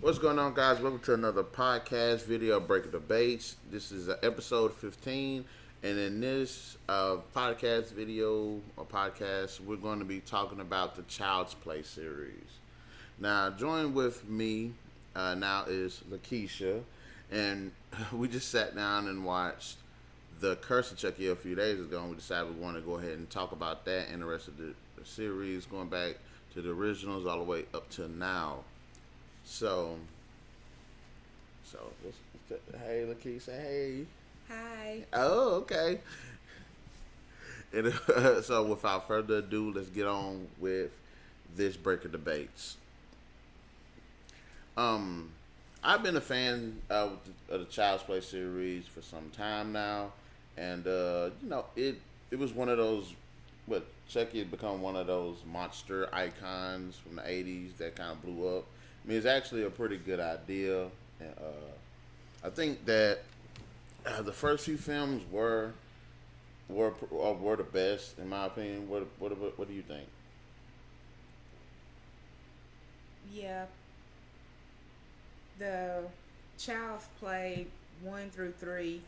What's going on, guys? Welcome to another podcast video, Breaking Debates. This is episode 15, and in this podcast video or podcast, we're going to be talking about the Child's Play series. Now, join with me now is Lakeisha, and we just sat down and watched the Curse of Chucky a few days ago, and we decided we want to go ahead and talk about that and the rest of the series, going back to the originals all the way up to now. So, hey, Lakeisha, say hey. Hi. Oh, okay. And so, without further ado, let's get on with this breaker debates. I've been a fan of the Child's Play series for some time now, and it was one of those. But Chucky had become one of those monster icons from the '80s that kind of blew up. I mean, it's actually a pretty good idea, and I think that the first few films were the best in my opinion. What do you think? Yeah, the Child's Play 1 through 3.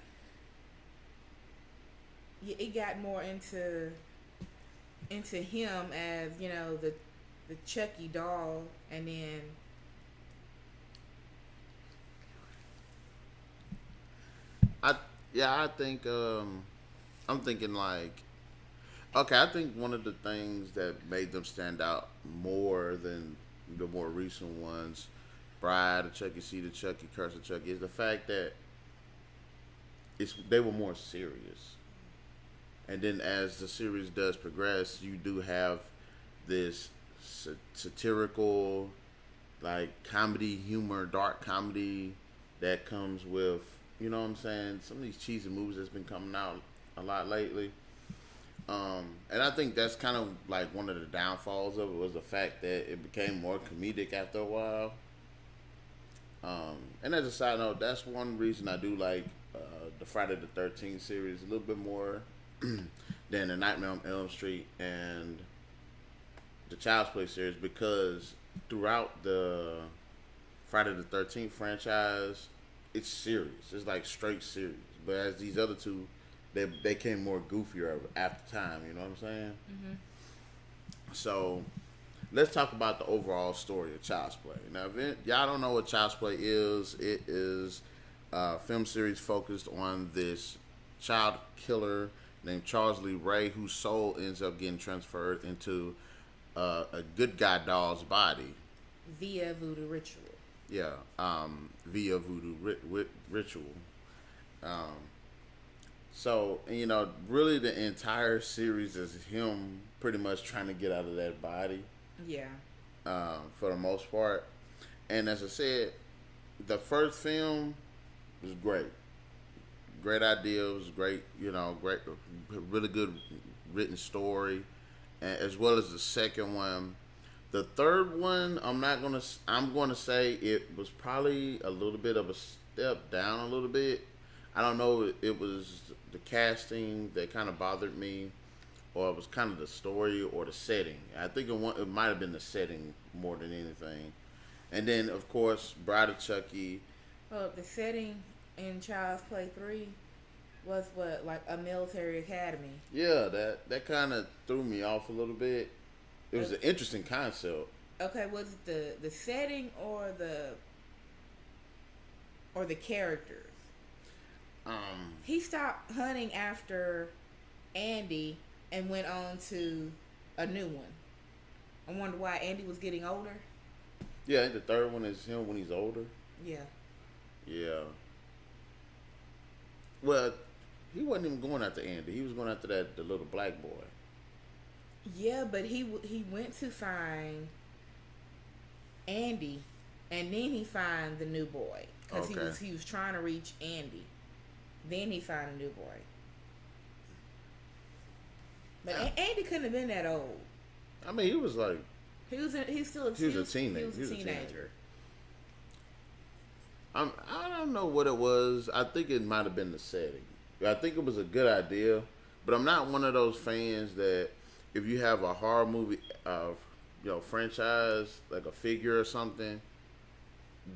Yeah, it got more into him as the Chucky doll, and then I I think I'm thinking like okay, I think one of the things that made them stand out more than the more recent ones, Bride of Chucky, Seed of Chucky, Curse of Chucky, is the fact that they were more serious. And then as the series does progress, you do have this satirical, like comedy, humor, dark comedy that comes with, you know what I'm saying, some of these cheesy movies that's been coming out a lot lately. And I think that's kind of like one of the downfalls of it was the fact that it became more comedic after a while. And as a side note, that's one reason I do like the Friday the 13th series a little bit more than the Nightmare on Elm Street and the Child's Play series because throughout the Friday the 13th franchise, it's serious. It's like straight serious. But as these other two, they came more goofier after time. You know what I'm saying? hmm So let's talk about the overall story of Child's Play. Now, if y'all don't know what Child's Play is, it is a film series focused on this child killer named Charles Lee Ray, whose soul ends up getting transferred into a good guy doll's body. via voodoo ritual. Yeah, via voodoo ritual. Um, so, really the entire series is him pretty much trying to get out of that body Yeah. for the most part. And as I said, the first film was great. Great idea. It was great, great, really good written story, and as well as the second one. The third one, I'm gonna say it was probably a little bit of a step down a little bit. I don't know if it was the casting that kind of bothered me, or it was kind of the story or the setting. I think it might have been the setting more than anything. And then, of course, Bride of Chucky. Well, the setting in Child's Play 3 was what, like a military academy. Yeah, that kind of threw me off a little bit. It was Uh, an interesting concept. Okay, was it the setting or the characters? Um, He stopped hunting after Andy and went on to a new one. I wonder why Andy was getting older. yeah, I think the third one is him when he's older. Yeah. Yeah. Well, he wasn't even going after Andy. He was going after the little black boy. Yeah, but he went to find Andy, and then he find the new boy because Okay. he was trying to reach Andy. Then he found a new boy. But Yeah. Andy couldn't have been that old. I mean, he was like He's still he was a teenager. He was a teenager. I don't know what it was. I think it might have been the setting. I think it was a good idea, but I'm not one of those fans that if you have a horror movie, franchise like a figure or something,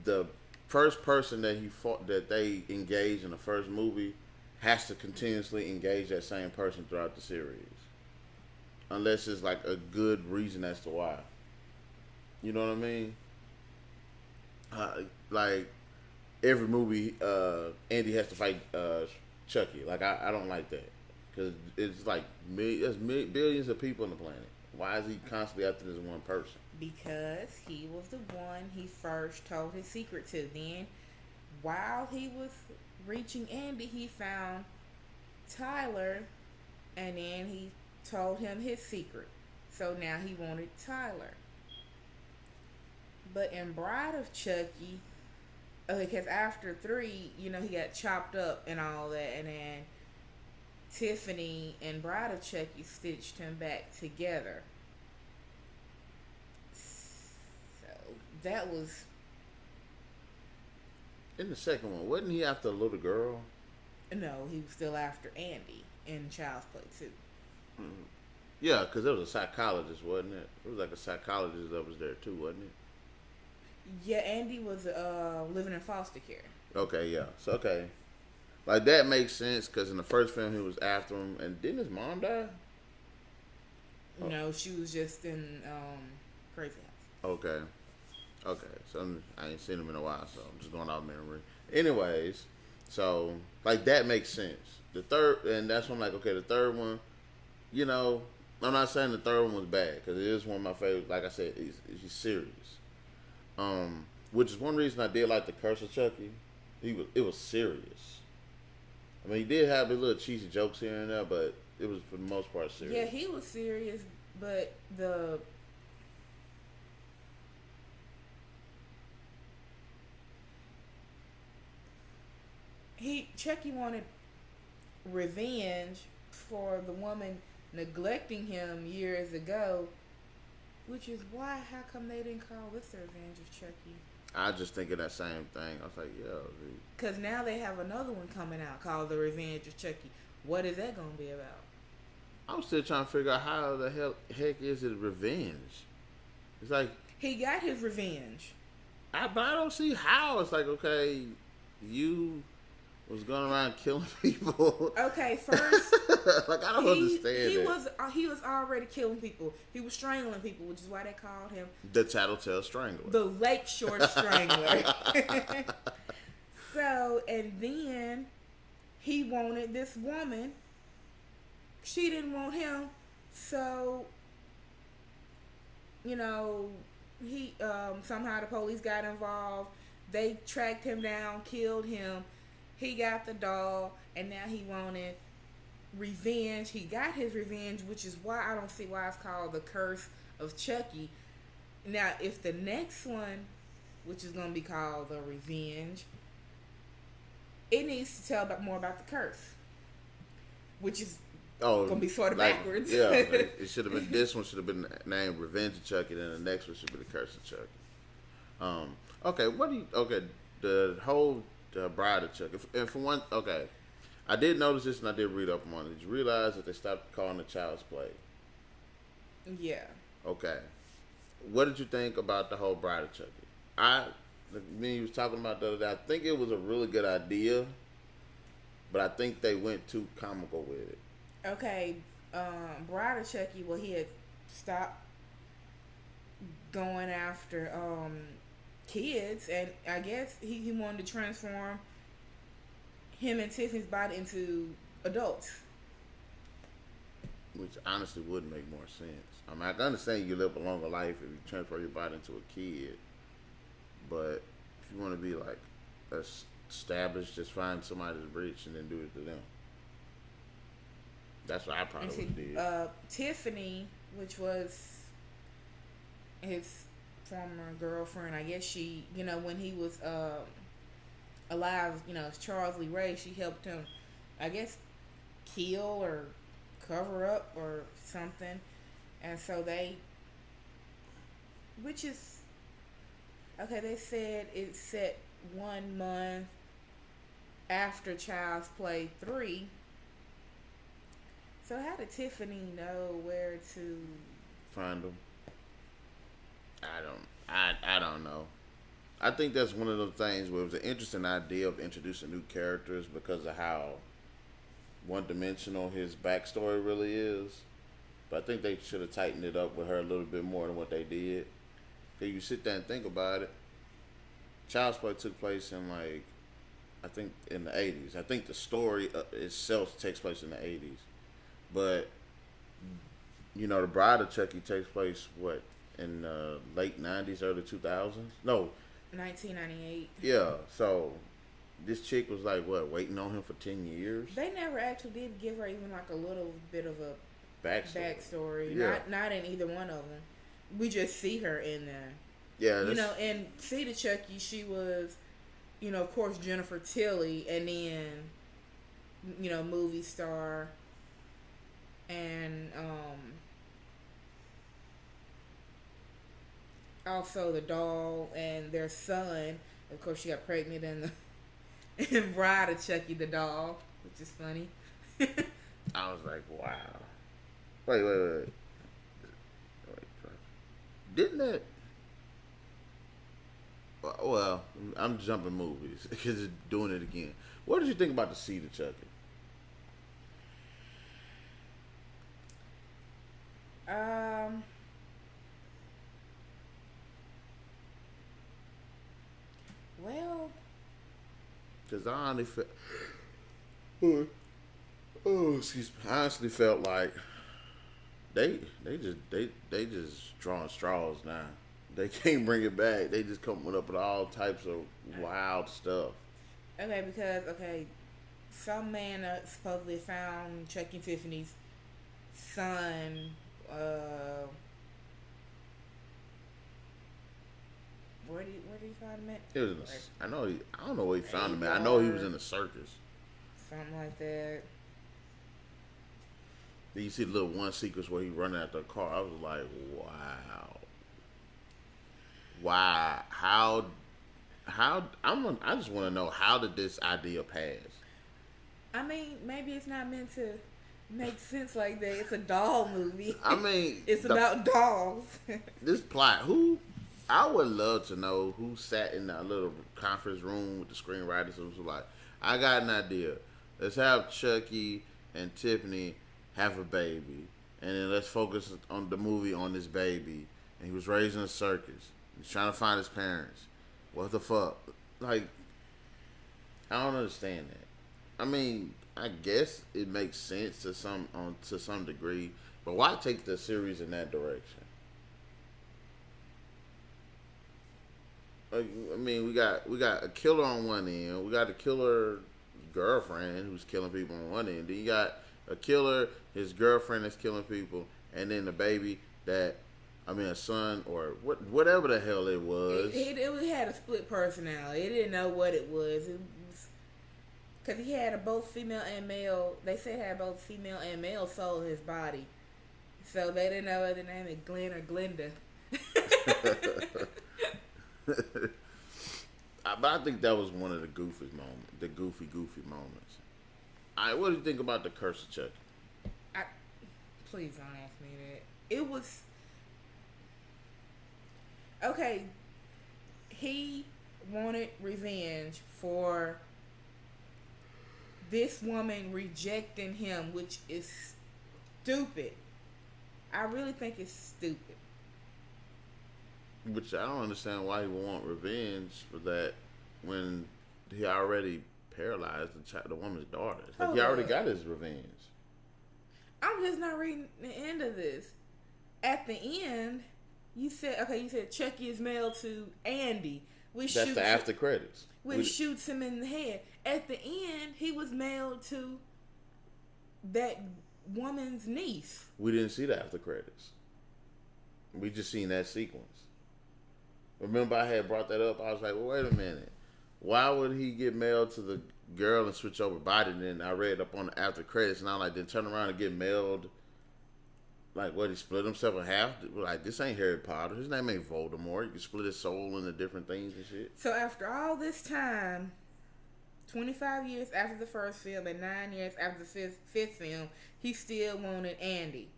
the first person that he fought that they engaged in the first movie has to continuously engage that same person throughout the series, unless it's like a good reason as to why. You know what I mean? Like every movie, Andy has to fight Chucky. Like I don't like that because it's like billions of people on the planet. Why is he constantly after this one person? Because he was the one he first told his secret to. Then, while he was reaching Andy, he found Tyler, and then he told him his secret. So now he wanted Tyler. But in Bride of Chucky, because after 3, he got chopped up and all that, and then Tiffany and Bride of Chucky stitched him back together. So that was... In the second one, wasn't he after a little girl? No, he was still after Andy in Child's Play 2. Mm-hmm. Yeah, because there was a psychologist, wasn't it? It was like a psychologist that was there too, wasn't it? Yeah, Andy was living in foster care. Okay, yeah. So, okay. Like, that makes sense, because in the first film, he was after him, and didn't his mom die? No, she was just in Crazy House. Okay. So, I ain't seen him in a while, so I'm just going off memory. Anyways, so, like, that makes sense. The third, and that's when I'm like, okay, the third one, I'm not saying the third one was bad, because it is one of my favorites. Like I said, he's serious. Which is one reason I did like the Curse of Chucky. It was serious. I mean, he did have the little cheesy jokes here and there, but it was for the most part serious. Yeah, he was serious, but Chucky wanted revenge for the woman neglecting him years ago, which is why, how come they didn't call this the Revenge of Chucky? I just thinking that same thing. I was like, yo, dude. Because now they have another one coming out called The Revenge of Chucky. What is that going to be about? I'm still trying to figure out how the heck is it revenge? It's like... He got his revenge. But I don't see how. It's like, okay, you was going around killing people. Okay, first... like, I don't understand He was already killing people. He was strangling people, which is why they called him... The Tattletale Strangler. The Lakeshore Strangler. So, and then he wanted this woman. She didn't want him. So, he somehow the police got involved. They tracked him down, killed him. He got the doll, and now he wanted revenge. He got his revenge, which is why I don't see why it's called the Curse of Chucky. Now, if the next one, which is going to be called the Revenge, it needs to tell more about the curse, which is going to be sort of backwards. Yeah, it should have been. This one should have been named Revenge of Chucky, then the next one should be the Curse of Chucky. Okay, the whole Bride of Chucky, and for one, okay, I did notice this and I did read up on it. Did you realize that they stopped calling it Child's Play? Yeah. Okay. What did you think about the whole Bride of Chucky? Me was talking about the other day. I think it was a really good idea, but I think they went too comical with it. Okay, Bride of Chucky, well, he had stopped going after kids, and I guess he wanted to transform him and Tiffany's body into adults. Which honestly would make more sense. I mean, I can understand you live a longer life if you transfer your body into a kid, but if you want to be like established, just find somebody that's rich and then do it to them. That's what I probably would do. Tiffany, which was his former girlfriend, I guess she, when he was alive, as Charles Lee Ray, she helped him, I guess, kill or cover up or something. And so they said it's set 1 month after Child's Play 3. So how did Tiffany know where to find them? I don't know. I think that's one of those things where it was an interesting idea of introducing new characters because of how one-dimensional his backstory really is. But I think they should have tightened it up with her a little bit more than what they did. Cause you sit there and think about it, Child's Play took place in like, I think in the 80s. I think the story itself takes place in the 80s, but you know, the Bride of Chucky takes place what in the late 90s, early 2000s? No, 1998. yeah. So this chick was like what, waiting on him for 10 years. They never actually did give her even like a little bit of a backstory. Yeah. Not in either one of them. We just see her in there. Yeah, you know, and see the Chucky, she was, you know, of course Jennifer Tilly, and then, you know, movie star, and also the doll and their son. Of course, she got pregnant in the in Bride of Chucky the doll, which is funny. I was like, wow. Wait. Didn't that? Well, I'm jumping movies because it's doing it again. What did you think about the Seed of Chucky? Well, because I honestly felt, excuse me, I honestly felt like they just drawing straws now. They can't bring it back. They just coming up with all types of wild stuff. Okay, because some man supposedly found Chucky and Tiffany's son. Where did he find him at? It was I don't know where he found him at. I know he was in the circus. Something like that. Then you see the little one sequence where he running after a car. I was like, wow. How I just want to know, how did this idea pass? I mean, maybe it's not meant to make sense like that. It's a doll movie. I mean, it's about dolls. This plot, I would love to know who sat in that little conference room with the screenwriters and was like, I got an idea. Let's have Chucky and Tiffany have a baby, and then let's focus on the movie on this baby. And he was raised in a circus. He's trying to find his parents. What the fuck? Like, I don't understand that. I mean, I guess it makes sense to some degree, but why take the series in that direction? Like, I mean, we got a killer on one end. We got a killer girlfriend who's killing people on one end. Then you got a killer, his girlfriend that's killing people, and then the baby a son or whatever the hell it was. It had a split personality. It didn't know what it was. It was because he had both female and male. They said he had both female and male soul in his body, so they didn't know whether to name it Glenn or Glenda. But I think that was one of the goofy moments. All right, what do you think about the Curse of Chucky? Please don't ask me that. It was okay. He wanted revenge for this woman rejecting him, which is stupid. I really think it's stupid. Which I don't understand why he would want revenge for that when he already paralyzed the woman's daughter. Like, he already got his revenge. I'm just not reading the end of this. At the end, you said Chucky is mailed to Andy. That's the after credits. Which shoots him in the head. At the end, he was mailed to that woman's niece. We didn't see the after credits. We just seen that sequence. Remember, I had brought that up. I was like, well, wait a minute. Why would he get mailed to the girl and switch over body? And then I read up on the after credits, and I'm like, then turn around and get mailed. Like, what, he split himself in half? Like, this ain't Harry Potter. His name ain't Voldemort. You can split his soul into different things and shit. So after all this time, 25 years after the first film and 9 years after the fifth film, he still wanted Andy.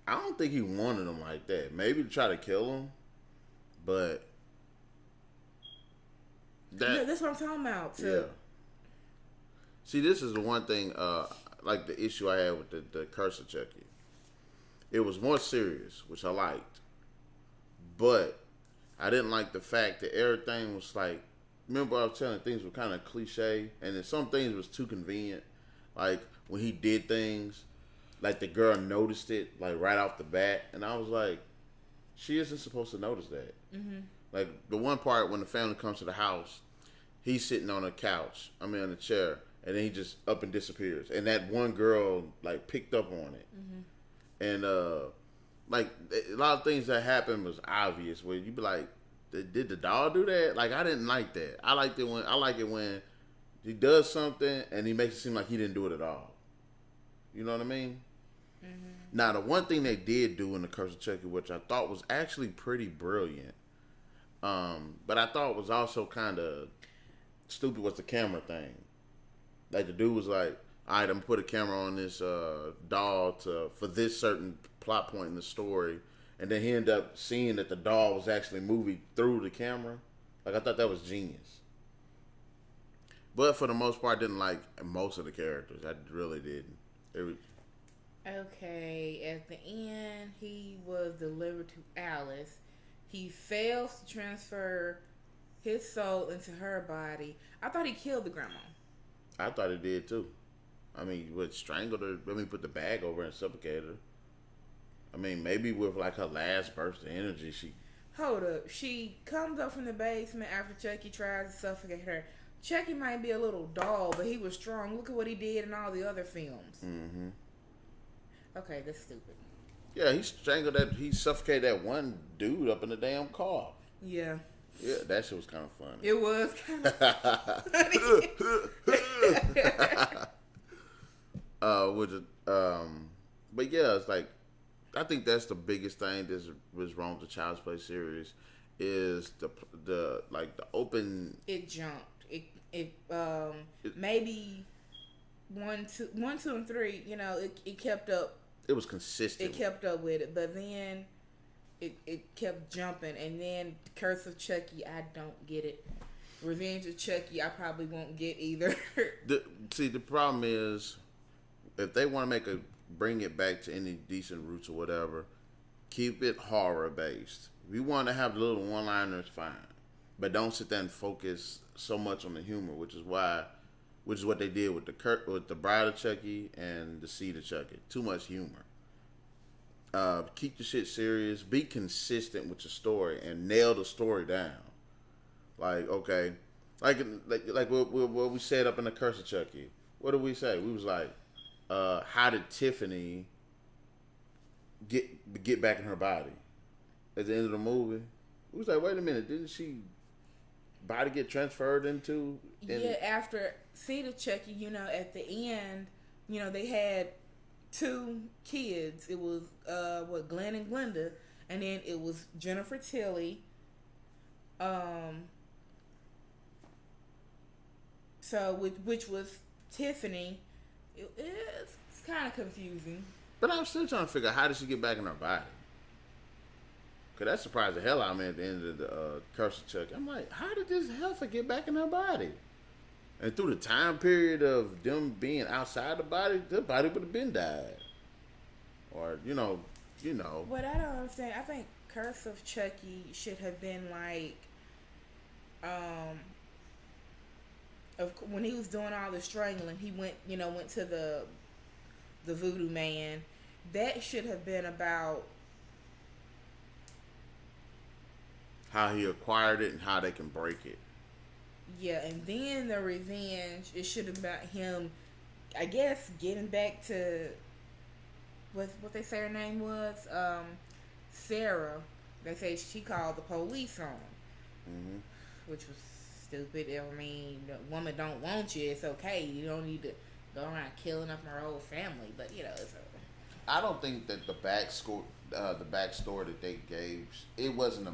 I don't think he wanted him like that. Maybe to try to kill him, but Yeah, that's what I'm talking about. So. Yeah. See, this is the one thing, like the issue I had with the Curse of Chucky. It was more serious, which I liked. But I didn't like the fact that everything was like, remember I was telling things were kind of cliche, and then some things was too convenient. Like when he did things, like the girl noticed it like right off the bat, and I was like, she isn't supposed to notice that. Mm-hmm. Like the one part when the family comes to the house, he's sitting on a couch, on a chair, and then he just up and disappears, and that one girl like picked up on it, and like a lot of things that happened was obvious. Where you be like, did the doll do that? Like I didn't like that. I like it when he does something and he makes it seem like he didn't do it at all. You know what I mean? Mm-hmm. Now the one thing they did do in the Curse of Chucky, which I thought was actually pretty brilliant, but I thought was also kind of stupid, was the camera thing. Like the dude was like, all right, I'm gonna put a camera on this doll for this certain plot point in the story, and then he ended up seeing that the doll was actually moving through the camera. Like I thought that was genius. But for the most part, I didn't like most of the characters. I really didn't. Okay, at the end, he was delivered to Alice. He fails to transfer his soul into her body. I thought he killed the grandma. I thought he did too. I mean, would strangled her. Put the bag over and suffocated her. I mean, maybe with like her last burst of energy, she. Hold up. She comes up from the basement after Chucky tries to suffocate her. Chucky might be a little doll, but he was strong. Look at what he did in all the other films. Mm-hmm. Okay, that's stupid. Yeah, he suffocated that one dude up in the damn car. Yeah. Yeah, that shit was kind of funny. It was kind of funny. But yeah, it's like, I think that's the biggest thing that was wrong with the Child's Play series is the open. It jumped. It maybe 1, 2, and 3. You know, it kept up. It was consistent. It kept up with it, but then it kept jumping, and then Curse of Chucky, I don't get it. Revenge of Chucky, I probably won't get either. The problem is, if they want to bring it back to any decent roots or whatever, keep it horror based. If you want to have little one-liners, fine, but don't sit there and focus so much on the humor, which is what they did with the Bride of Chucky and the Seed of Chucky. Too much humor. Keep the shit serious. Be consistent with your story and nail the story down. Like, okay, like what we said up in the Curse of Chucky. What did we say? We was like, how did Tiffany get back in her body at the end of the movie? We was like, wait a minute, didn't she body get transferred into? Yeah, after Seed of Chucky, at the end, they had 2 kids. It was Glenn and Glenda, and then it was Jennifer Tilly. So which was Tiffany. It's kind of confusing. But I'm still trying to figure out how did she get back in her body. Cause that surprised the hell out of me at the end of the Curse of Chucky. I'm like, how did this heifer get back in her body? And through the time period of them being outside the body would have been died. Or, What I don't understand, I think Curse of Chucky should have been like, when he was doing all the strangling, he went to the voodoo man. That should have been about how he acquired it and how they can break it. Yeah, and then the revenge, it should have been about him, I guess, getting back to what they say her name was, Sarah. They say she called the police on him, which was stupid. I mean, the woman don't want you. It's okay. You don't need to go around killing up her whole family. But it's I don't think that the backstory that they gave, it wasn't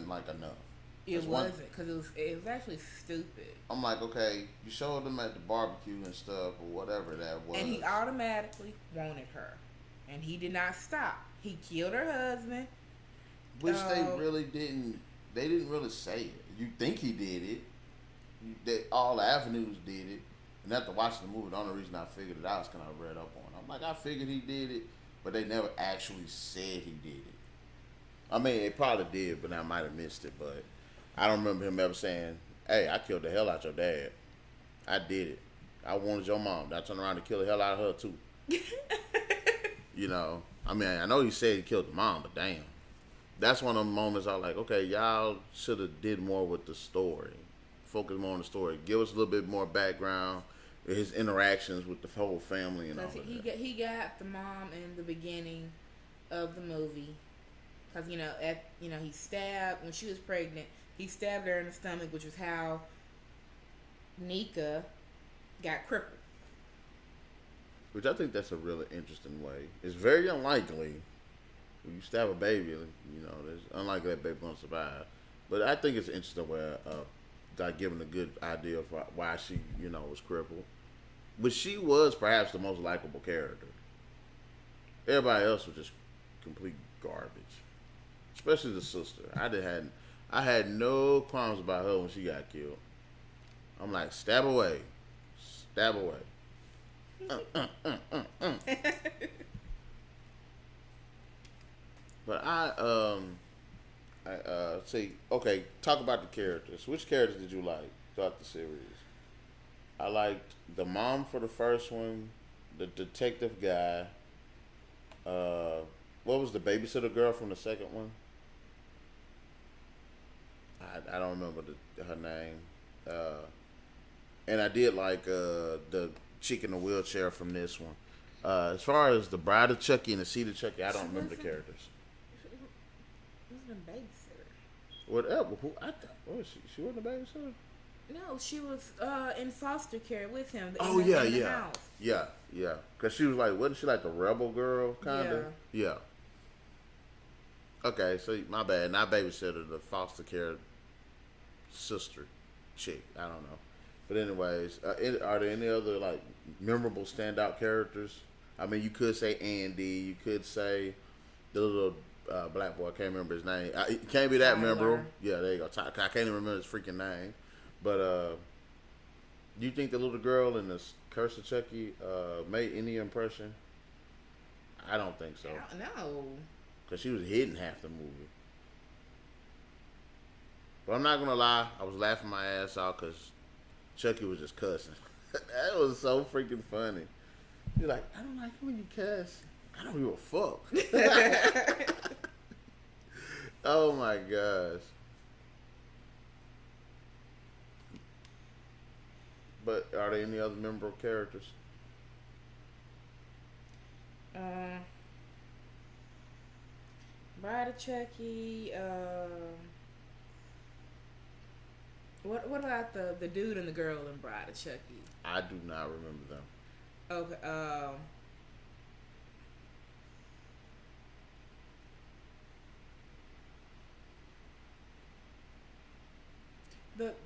like enough. It wasn't, because it was actually stupid. I'm like, okay, you showed them at the barbecue and stuff or whatever that was, and he automatically wanted her, and he did not stop. He killed her husband, which they really didn't. They didn't really say it. You think he did it, That all the avenues did it. And after watching the movie, the only reason I figured it out is because I read up on it. I'm like, I figured he did it, but they never actually said he did it. I mean, they probably did, but I might have missed it. But I don't remember him ever saying, "Hey, I killed the hell out your dad. I did it. I wanted your mom. I turned around to kill the hell out of her too." You know, I mean, I know he said he killed the mom, but damn, that's one of the moments I was like, okay, y'all should have did more with the story, focus more on the story, give us a little bit more background, his interactions with the whole family and all that. He got the mom in the beginning of the movie, because he stabbed when she was pregnant. He stabbed her in the stomach, which was how Nika got crippled. Which I think that's a really interesting way. It's very unlikely when you stab a baby, it's unlikely that baby gonna survive. But I think it's an interesting way of like giving a good idea of why she, was crippled. But she was perhaps the most likable character. Everybody else was just complete garbage, especially the sister. I had no qualms about her when she got killed. I'm like, stab away, stab away. But I see. Okay, talk about the characters. Which characters did you like throughout the series? I liked the mom for the first one, the detective guy. What was the babysitter girl from the second one? I don't remember her name. And I did like the chick in the wheelchair from this one. As far as the Bride of Chucky and the Seed of Chucky, I don't remember the characters. She wasn't a babysitter. Whatever. What was she? She wasn't a babysitter? No, she was in foster care with him. Oh, in the house. Yeah. Because she was like, wasn't she like the rebel girl, kind of? Yeah. Okay, so my bad. Not babysitter, the foster care sister chick. I don't know. But anyways, are there any other like memorable standout characters? I mean, you could say Andy. You could say the little black boy. I can't remember his name. It can't be that memorable. Yeah, there you go. I can't even remember his freaking name. But do you think the little girl in the Curse of Chucky made any impression? I don't think so. No. Because she was hidden half the movie. But I'm not going to lie. I was laughing my ass off because Chucky was just cussing. That was so freaking funny. You're like, I don't like it when you cuss. I don't give a fuck. Oh my gosh. But are there any other memorable characters? Bride of Chucky. What about the dude and the girl in Bride of Chucky? I do not remember them. Okay.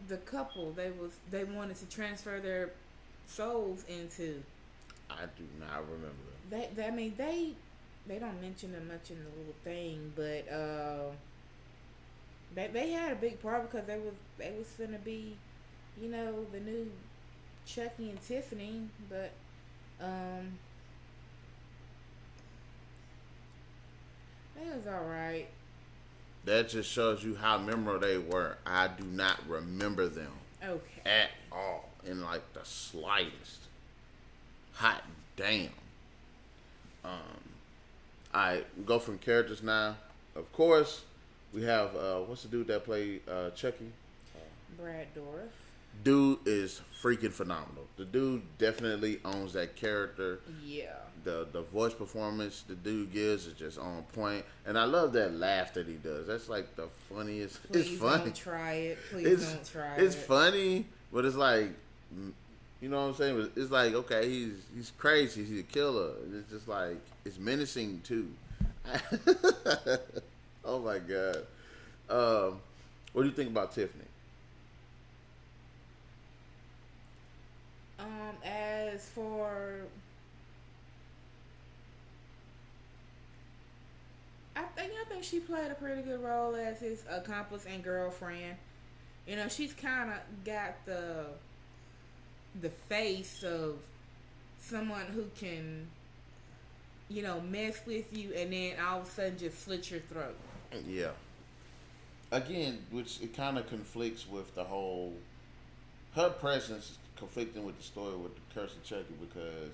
The couple they wanted to transfer their souls into. I do not remember them. They don't mention them much in the little thing, but they had a big part because they was finna be, the new Chucky and Tiffany, but they was alright. That just shows you how memorable they were. I do not remember them. Okay. At all. In like the slightest. Hot damn. Alright, we go from characters now. Of course, we have what's the dude that played Chucky? Brad Dourif. Dude is freaking phenomenal. The dude definitely owns that character. Yeah. The voice performance the dude gives is just on point. And I love that laugh that he does. That's like the funniest. Please it's funny. Don't try it. Please don't try it. It's funny, but it's like, you know what I'm saying? It's like, okay, he's crazy. He's a killer. It's just like, it's menacing too. Oh my God. What do you think about Tiffany? As for, I think she played a pretty good role as his accomplice and girlfriend. You know, she's kind of got the face of someone who can, you know, mess with you and then all of a sudden just slit your throat. Yeah. Again, which it kind of conflicts with the whole her presence conflicting with the story with the Curse of Chucky because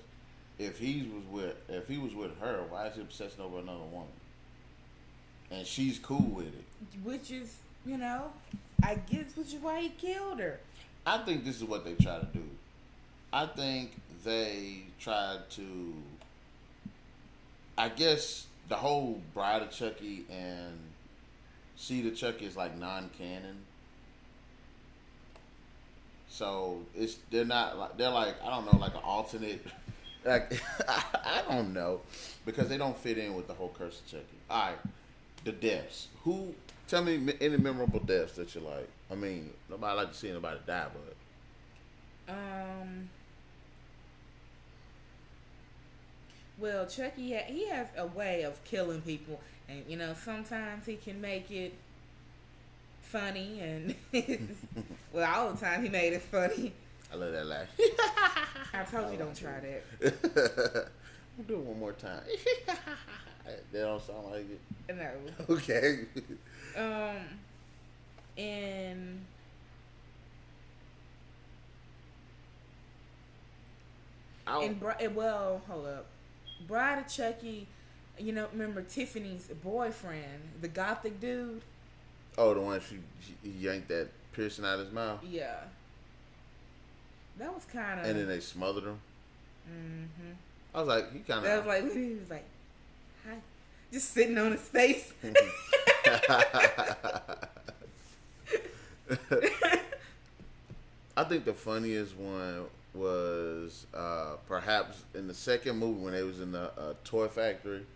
if he was with her, why is he obsessing over another woman? And she's cool with it. Which is, you know, I guess which is why he killed her. I think this is what they try to do. I think they tried to. I guess the whole Bride of Chucky and Seed of Chucky is like non-canon. So they're like I don't know, like an alternate. Like I don't know because they don't fit in with the whole Curse of Chucky. All right, the deaths. Who? Tell me any memorable deaths that you like. I mean, nobody like to see anybody die, but. Well, Chucky, he has a way of killing people, and you know sometimes he can make it funny, and well, all the time he made it funny. I love that laugh. I told you don't try that. I'll do it one more time. That don't sound like it. No. Okay. And well, hold up. Bride of Chucky, you know, remember Tiffany's boyfriend, the gothic dude? Oh, the one she yanked that piercing out of his mouth? Yeah. That was kind of... And then they smothered him? Mm-hmm. I was like, he kind of... That was like, he was like, hi. Just sitting on his face. I think the funniest one was perhaps in the second movie when they was in the toy factory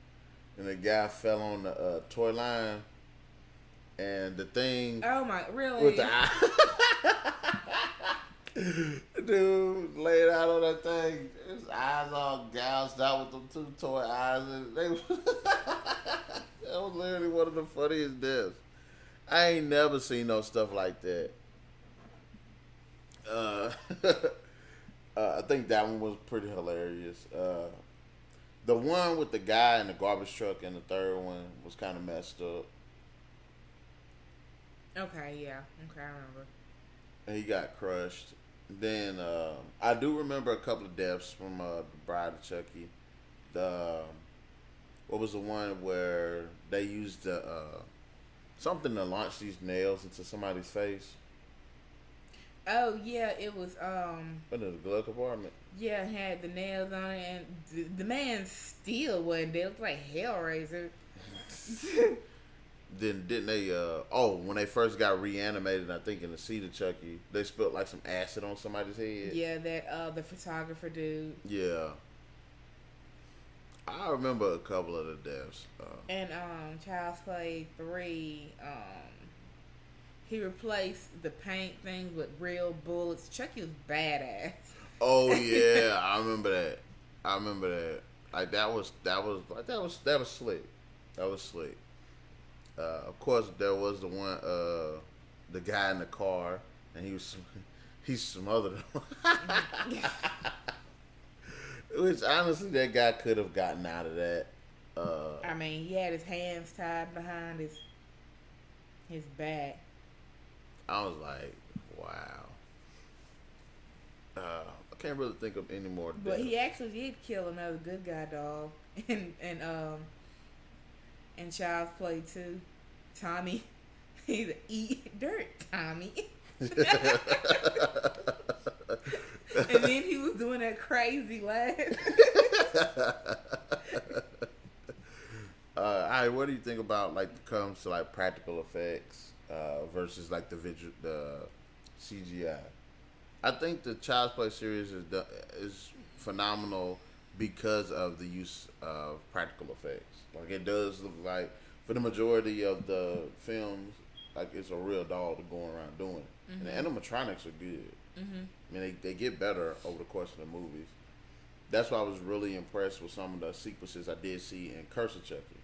and the guy fell on the toy line and the thing oh my really with the eye dude laid out on that thing, his eyes all gouged out with them two toy eyes and they that was literally one of the funniest deaths. I ain't never seen no stuff like that. I think that one was pretty hilarious. The one with the guy in the garbage truck and the third one was kind of messed up. Okay, yeah. Okay, I remember. And he got crushed. Then I do remember a couple of deaths from the Bride of Chucky. What was the one where they used something to launch these nails into somebody's face? Oh yeah, it was What in the glove compartment? yeah, it had the nails on it, and the man still wasn't there. It looked like Hellraiser. Then didn't they? When they first got reanimated, I think in the Seed of Chucky, they spilled like some acid on somebody's head. Yeah, that the photographer dude. Yeah, I remember a couple of the deaths. And Child's Play 3, he replaced the paint things with real bullets. Chucky was badass. Oh yeah, I remember that. Like that was slick. That was slick. Of course, there was the one, the guy in the car, and he smothered him. Which honestly, that guy could have gotten out of that. I mean, he had his hands tied behind his back. I was like, wow. I can't really think of any more. But he actually did kill another good guy dog in Child's Play 2. Tommy. He's eat dirt, Tommy. And then he was doing that crazy laugh. All right, what do you think about like comes to like practical effects versus like the CGI? I think the Child's Play series is phenomenal because of the use of practical effects. Like it does look like for the majority of the films, like it's a real doll to go around doing. Mm-hmm. And the animatronics are good. Mm-hmm. I mean, they get better over the course of the movies. That's why I was really impressed with some of the sequences I did see in Curse of Chucky.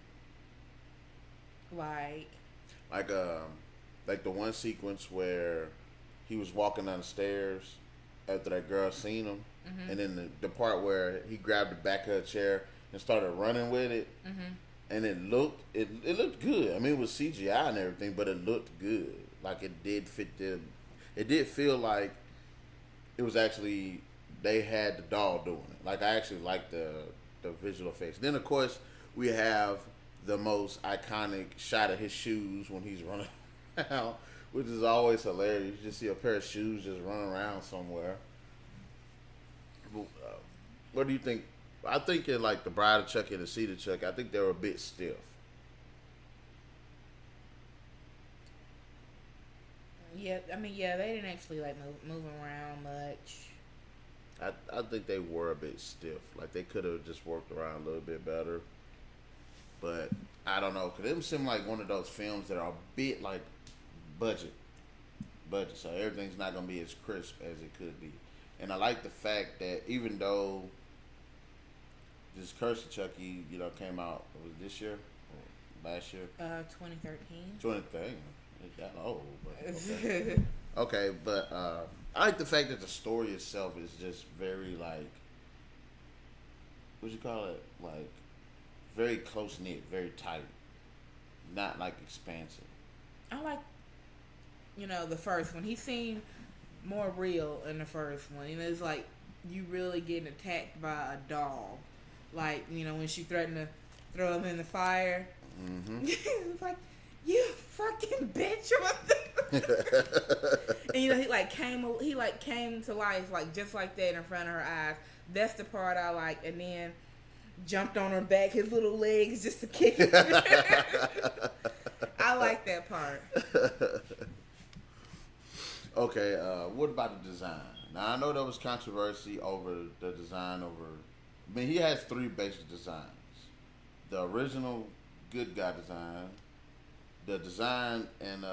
Like the one sequence where he was walking down the stairs after that girl seen him, and then the part where he grabbed the back of her chair and started running with it, and it looked good. I mean, it was CGI and everything, but it looked good. Like it did fit the. It did feel like it was actually they had the doll doing it. Like I actually liked the visual effects. Then of course we have the most iconic shot of his shoes when he's running out, which is always hilarious. You just see a pair of shoes just running around somewhere. What do you think? I think in like the Bride of Chucky and the Seed of Chucky, I think they were a bit stiff. Yeah, I mean, yeah, they didn't actually like move around much. I think they were a bit stiff. Like they could have just worked around a little bit better. But I don't know, cause them seem like one of those films that are a bit like budget, so everything's not gonna be as crisp as it could be. And I like the fact that even though this Curse of Chucky, came out, was it this year or last year? 2013. 2013. It got old, but okay. Okay, but I like the fact that the story itself is just very like, what you call it, like very close knit, very tight, not like expansive. I like, the first one. He seemed more real in the first one. It's like you really getting attacked by a doll. Like, when she threatened to throw him in the fire. Mm-hmm. It's like, you fucking bitch. And he came to life like just like that in front of her eyes. That's the part I like. And then jumped on her back, his little legs just to kick it. I like that part. Okay, what about the design? Now I know there was controversy over the design I mean, he has three basic designs. The original good guy design, the design in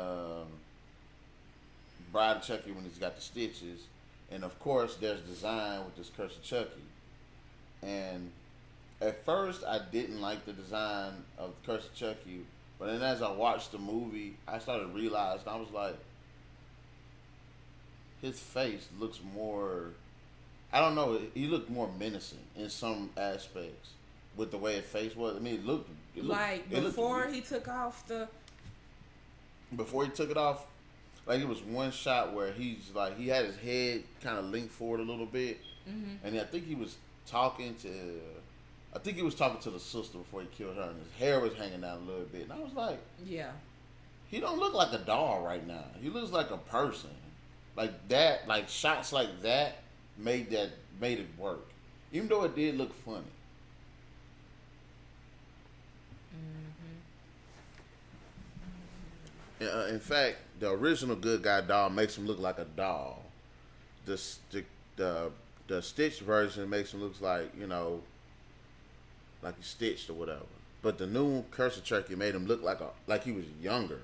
Bride of Chucky when he's got the stitches, and of course there's design with this Curse of Chucky. And at first I didn't like the design of the Curse of Chucky, but then as I watched the movie, I started realizing, I was like, his face looks more, I don't know, he looked more menacing in some aspects with the way his face was. I mean, it looked like before he took off Before he took it off, like it was one shot where he's like, he had his head kind of linked forward a little bit, and I think he was talking to the sister before he killed her, and his hair was hanging down a little bit, and I was like, yeah, he don't look like a doll right now. He looks like a person. Like that, like shots like that made it work, even though it did look funny. In fact, the original good guy doll makes him look like a doll. The stitched version makes him look like, like he's stitched or whatever. But the new Curse of Chucky made him look like he was younger.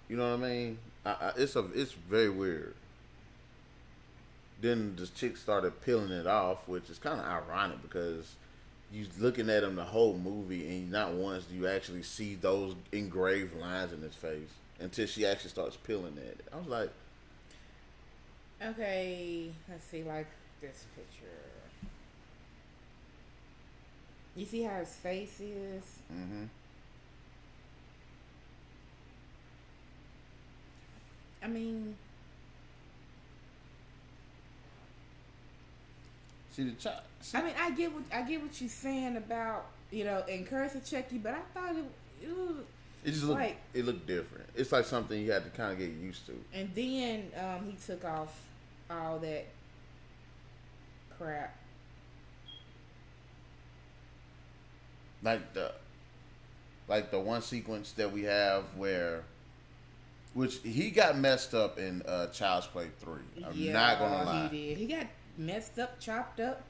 You know what I mean? It's very weird. Then the chick started peeling it off, which is kind of ironic because you looking at him the whole movie and not once do you actually see those engraved lines in his face until she actually starts peeling it. I was like, okay, let's see, like this picture. You see how his face is? Mm-hmm. I mean, see the chop. I mean, I get what you're saying about in Curse of Chucky, but I thought it just looked like it looked different. It's like something you had to kind of get used to. And then he took off all that crap. Like the one sequence that we have which he got messed up in Child's Play 3. I'm not gonna lie. He did. He got messed up, chopped up.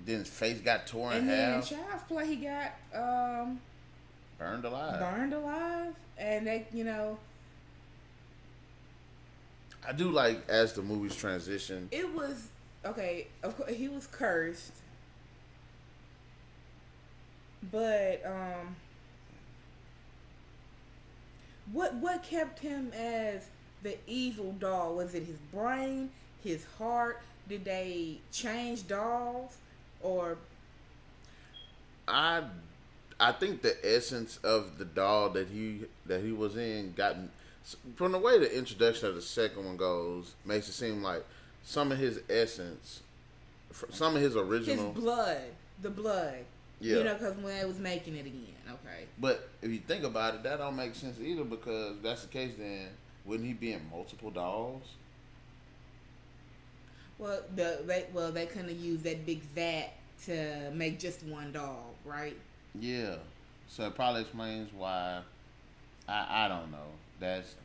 Then his face got torn in half. And then in Child's Play he got burned alive. And they, I do like as the movies transition. It was okay. Of course, he was cursed, but what kept him as the evil doll? Was it his brain, his heart? Did they change dolls, or I I think the essence of the doll that he was in got from the way the introduction of the second one goes makes it seem like some of his essence, some of his original the blood? Yeah. You know, because when I was making it again, okay. But if you think about it, that don't make sense either because if that's the case, then wouldn't he be in multiple dolls? Well, they couldn't have used that big vat to make just one doll, right? Yeah. So it probably explains why. I don't know. That's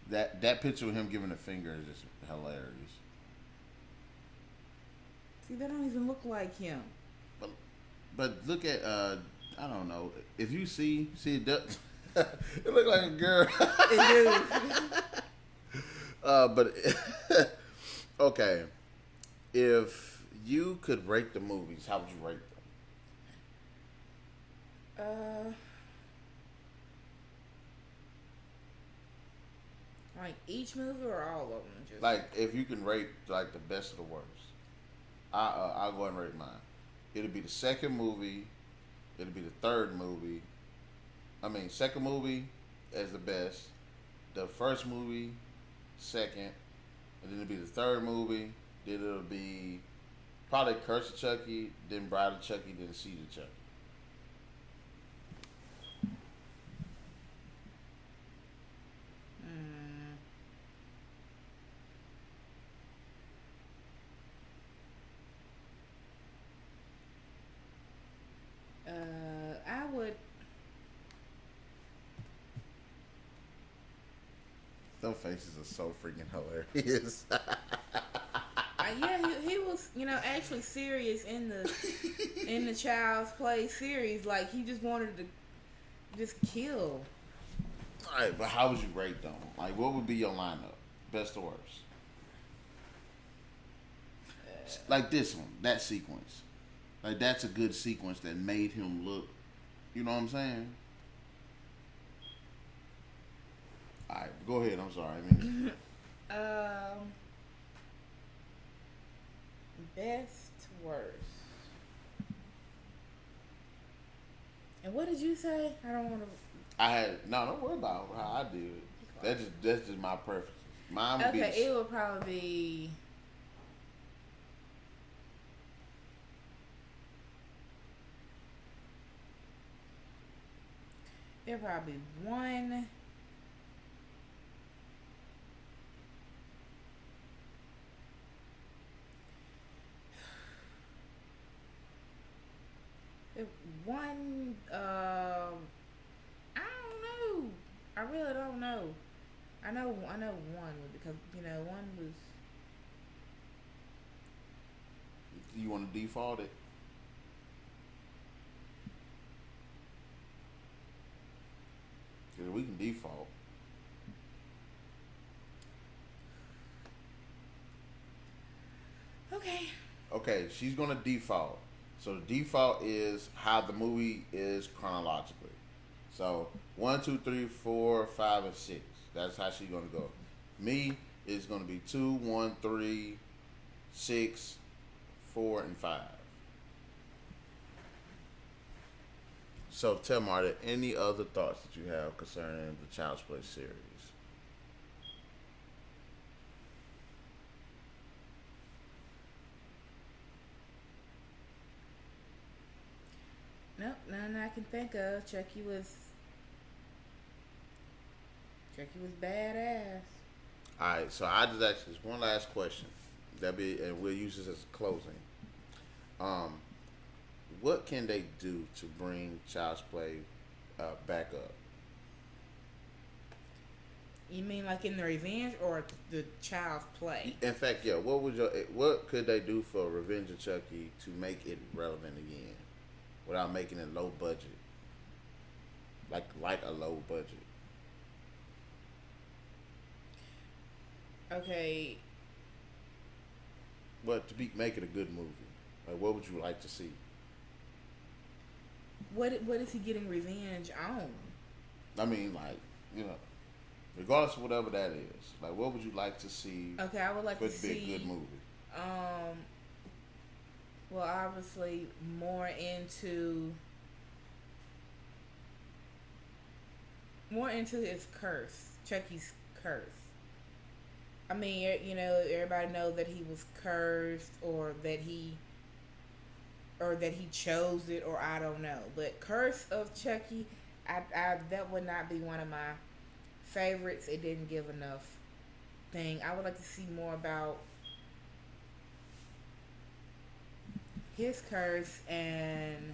that picture of him giving a finger is just hilarious. See, that don't even look like him. But look at I don't know if you see it does it look like a girl. It do. But okay, if you could rate the movies, how would you rate them? Like each movie or all of them? Just Like if you can rate like the best of the worst, I'll go ahead and rate mine. It'll be the second movie. It'll be the third movie. I mean, second movie as the best. The first movie, second. And then it'll be the third movie. Then it'll be probably Curse of Chucky, then Bride of Chucky, then Seed of Chucky. I would. Those faces are so freaking hilarious. Yeah, he was, actually serious in the Child's Play series. Like he just wanted to just kill. All right, but how would you rate them? Like, what would be your lineup, best or worst? Like this one, that sequence. Like that's a good sequence that made him look. You know what I'm saying? All right, go ahead. I'm sorry. Best worst. And what did you say? I don't want to. Don't worry about how I do it. That's just my preference. Mine would okay, it would probably be. There probably one. One. I don't know. I really don't know. I know one because one was. You want to default it? Because we can default. Okay. Okay, she's going to default. So the default is how the movie is chronologically. So 1, 2, 3, 4, 5, and 6. That's how she's going to go. Me is going to be 2, 1, 3, 6, 4, and 5. So tell me, are there any other thoughts that you have concerning the Child's Play series? Nope, none I can think of. Chucky was badass. Alright, so I just ask this one last question. And we'll use this as a closing. What can they do to bring Child's Play back up? You mean like in the Revenge or the Child's Play? In fact, yeah. What could they do for Revenge of Chucky to make it relevant again, without making it low budget? Like a low budget. Okay. But make it a good movie. Like, what would you like to see? What is he getting revenge on? I mean, regardless of whatever that is. Like, what would you like to see? Okay, I would like for to it to be see. a good movie. Well, obviously more into his curse, Chucky's curse. I mean, everybody knows that he was cursed, or that he chose it, or I don't know. But Curse of Chucky, I that would not be one of my favorites. It didn't give enough thing. I would like to see more about his curse, and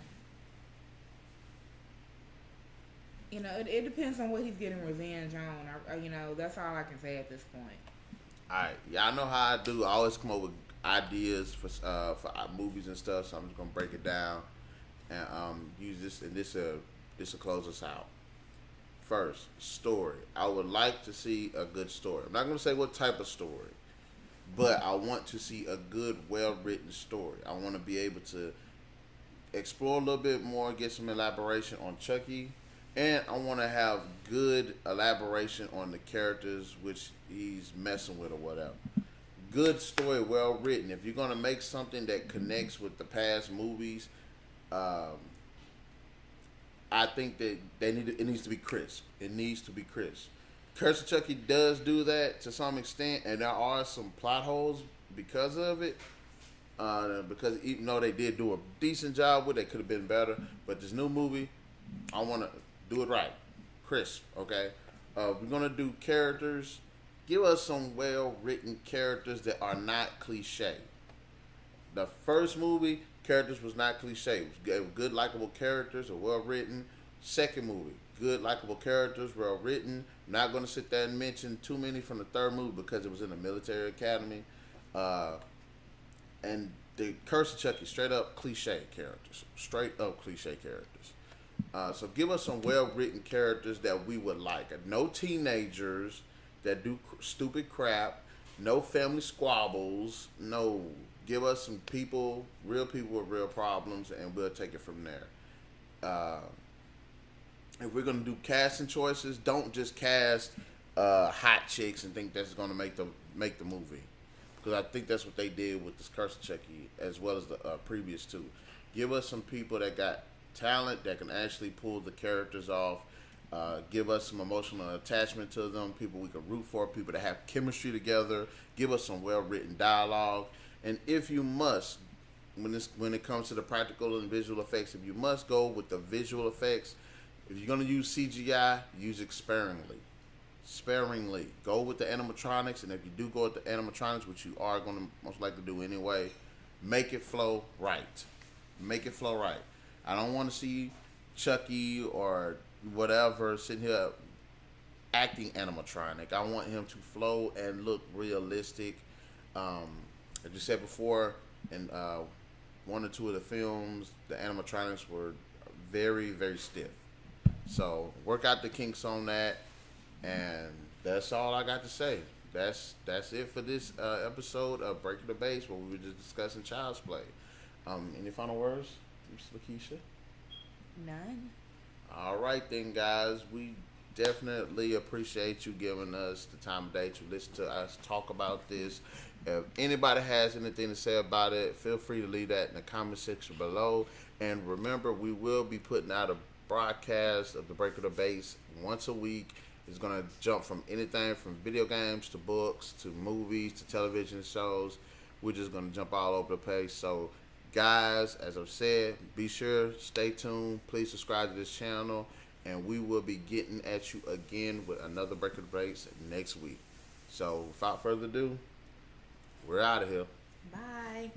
it depends on what he's getting revenge on. That's all I can say at this point. All right, y'all know how I do. I always come up with ideas for movies and stuff. So I'm just gonna break it down and use this, and this will close us out. First, story. I would like to see a good story. I'm not gonna say what type of story, but I want to see a good, well-written story. I want to be able to explore a little bit more, get some elaboration on Chucky, and I want to have good elaboration on the characters which he's messing with or whatever. Good story, well written. If you're gonna make something that connects with the past movies, I think that it needs to be crisp. It needs to be crisp. Curse of Chucky does do that to some extent, and there are some plot holes because of it. Because even though they did do a decent job with it, could have been better. But this new movie, I want to do it right, crisp. Okay, we're gonna do characters. Give us some well-written characters that are not cliche. The first movie, characters was not cliche. It was good, likable characters, or well-written. Second movie, good, likable characters, well-written. I'm not going to sit there and mention too many from the third movie because it was in a military academy. And the Curse of Chucky, straight up cliche characters. Straight up cliche characters. So give us some well-written characters that we would like. No teenagers that do stupid crap. No family squabbles. No. Give us some people, real people with real problems, and we'll take it from there. If we're gonna do casting choices, don't just cast hot chicks and think that's gonna make the movie, because I think that's what they did with this Curse of Chucky as well as the previous two. Give us some people that got talent that can actually pull the characters off. Give us some emotional attachment to them, people we can root for, people that have chemistry together. Give us some well-written dialogue. And if you must, when it comes to the practical and visual effects, if you must go with the visual effects, if you're going to use CGI, use it sparingly. Sparingly. Go with the animatronics, and if you do go with the animatronics, which you are going to most likely do anyway, make it flow right. Make it flow right. I don't want to see Chucky or whatever sitting here acting animatronic. I want him to flow and look realistic. As you said before, in one or two of the films, the animatronics were very, very stiff. So work out the kinks on that, and that's all I got to say. That's it for this episode of Breaking the Base, where we were just discussing Child's Play. Any final words, Ms. Lakeisha? None. All right then, guys. We definitely appreciate you giving us the time of day to listen to us talk about this. If anybody has anything to say about it, feel free to leave that in the comment section below. And remember, we will be putting out a broadcast of the Break of the Base once a week. It's going to jump from anything from video games to books to movies to television shows. We're just going to jump all over the place. So, guys, as I've said, be sure, stay tuned. Please subscribe to this channel. And we will be getting at you again with another Break of the Base next week. So, without further ado, we're out of here. Bye.